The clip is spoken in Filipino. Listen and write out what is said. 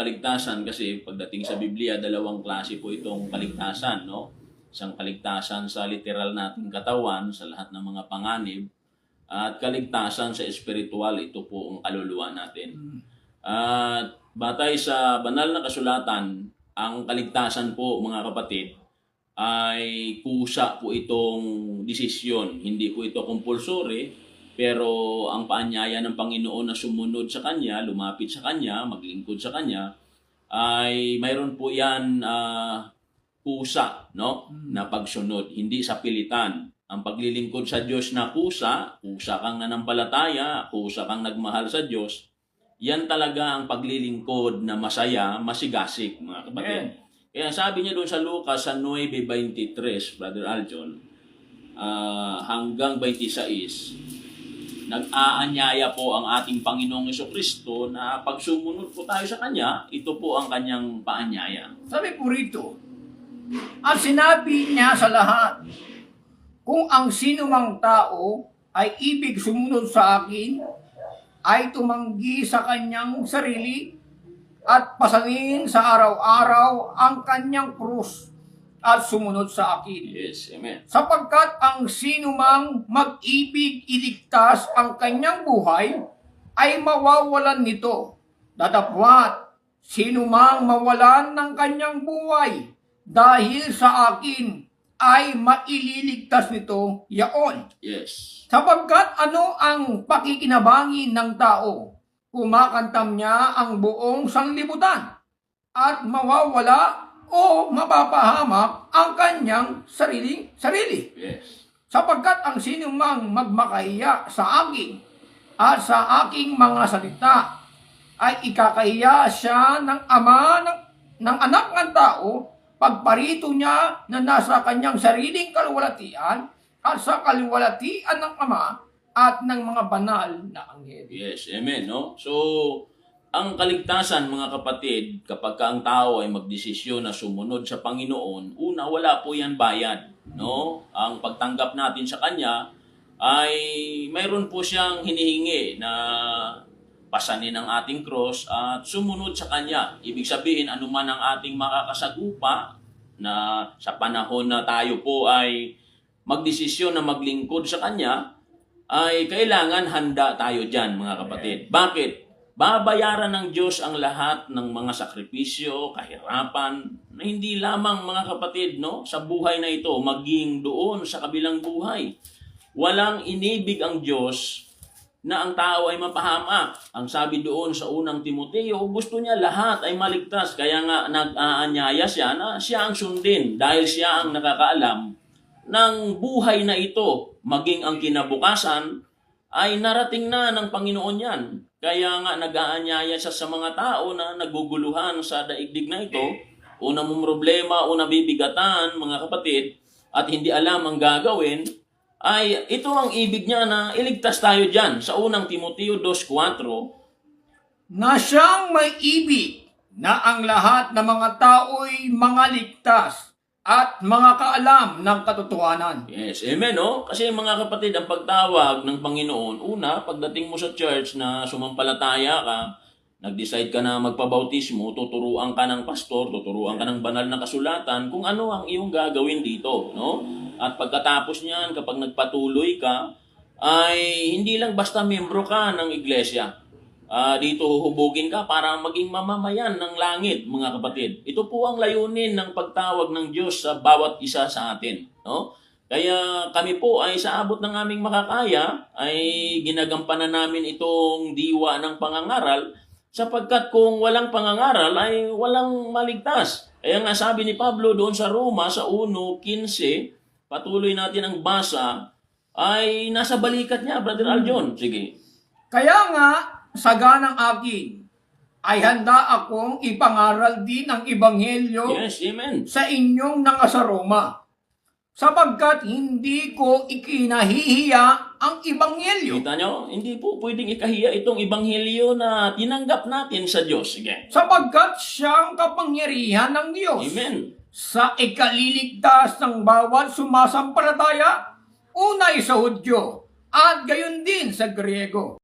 kaligtasan kasi pagdating sa Biblia, dalawang klase po itong kaligtasan, no? Isang kaligtasan sa literal nating katawan, sa lahat ng mga panganib, at kaligtasan sa espiritual, ito po ang kaluluwa natin. At batay sa banal na kasulatan, ang kaligtasan po mga kapatid, ay kusa po itong desisyon. Hindi po ito compulsory, pero ang paanyaya ng Panginoon na sumunod sa Kanya, lumapit sa Kanya, maglingkod sa Kanya, ay mayroon po yan kusa, no? Na pagsunod, hindi sa pilitan. Ang paglilingkod sa Diyos na kusa kang nanampalataya, kusa kang nagmahal sa Diyos, yan talaga ang paglilingkod na masaya, masigasig, mga kapatid. Kaya sabi niya doon sa Lucas sa 9:23, Brother Aljon, hanggang 26, nag-aanyaya po ang ating Panginoong Jesucristo na pag sumunod po tayo sa Kanya, ito po ang Kanyang paanyaya. Sabi po rito, at sinabi niya sa lahat, kung ang sino mang tao ay ibig sumunod sa akin, ay tumanggi sa kanyang sarili at pasanin sa araw-araw ang kanyang krus at sumunod sa akin. Yes, amen. Sapagkat ang sino mang mag-ibig iligtas ang kanyang buhay, ay mawawalan nito. Datapwat, sino mang mawalan ng kanyang buhay dahil sa akin, ay maililigtas nito yaon. Yes. Sapagkat ano ang pakikinabangin ng tao? Kumakantam niya ang buong sanglibutan at mawawala o mapapahamak ang kanyang sarili. Yes. Sapagkat ang sino mang magmakahiya sa akin at sa aking mga salita ay ikakahiya siya ng ama ng anak ng tao pagparito niya na nasa kanyang sariling kaluwalhatian at sa kaluwalhatian ng Ama at ng mga banal na anghel. Yes, amen, no? So, ang kaligtasan, mga kapatid, kapag ang tao ay magdesisyon na sumunod sa Panginoon, una, wala po yan bayad, no? Ang pagtanggap natin sa Kanya ay mayroon po siyang hinihingi na pasanin ang ating cross at sumunod sa Kanya. Ibig sabihin, anuman ang ating makakasagupa na sa panahon na tayo po ay magdesisyon na maglingkod sa Kanya, ay kailangan handa tayo dyan, mga kapatid. Bakit? Babayaran ng Diyos ang lahat ng mga sakripisyo, kahirapan, na hindi lamang, mga kapatid, no, sa buhay na ito, maging doon sa kabilang buhay. Walang inibig ang Diyos na ang tao ay mapahamak. Ang sabi doon sa unang Timoteo, gusto niya lahat ay maligtas. Kaya nga nag-aanyaya siya na siya ang sundin dahil siya ang nakakaalam ng buhay na ito. Maging ang kinabukasan ay narating na ng Panginoon yan. Kaya nga nag-aanyaya siya sa mga tao na naguguluhan sa daigdig na ito. Una mong problema, una bibigatan, mga kapatid, at hindi alam ang gagawin, ay ito ang ibig niya na iligtas tayo dyan. Sa unang Timoteo 2:4, Na siyang may ibig na ang lahat ng mga tao'y mga ligtas at mga kaalam ng katotohanan. yes, amen, no? Kasi mga kapatid, ang pagtawag ng Panginoon, una, pagdating mo sa church na sumampalataya ka, nag-decide ka na magpabautismo, tuturuan ka ng pastor, tuturuan ka ng banal na kasulatan kung ano ang iyong gagawin dito, no? At pagkatapos niyan, kapag nagpatuloy ka, ay hindi lang basta membro ka ng iglesia. Dito huhubugin ka para maging mamamayan ng langit, mga kapatid. Ito po ang layunin ng pagtawag ng Diyos sa bawat isa sa atin, no? Kaya kami po ay sa abot ng aming makakaya, ay ginagampanan namin itong diwa ng pangangaral, sapagkat kung walang pangangaral ay walang maligtas. Kaya nga sabi ni Pablo doon sa Roma sa 1:15, patuloy natin ang basa, ay nasa balikat niya, Brother Aljon. Sige. Kaya nga, sa ganang akin, ay handa akong ipangaral din ang ebanghelyo Yes, amen. sa inyong nasa Roma. Sapagkat hindi ko ikinahihiya ang ebanghelyo. Kita nyo, hindi po pwedeng ikahiya itong ebanghelyo na tinanggap natin sa Diyos. Sige. Sapagkat siyang kapangyarihan ng Diyos. Amen. Sa ikaliligtas ng bawat sumasampalataya, unay sa Hudyo at gayon din sa Griego.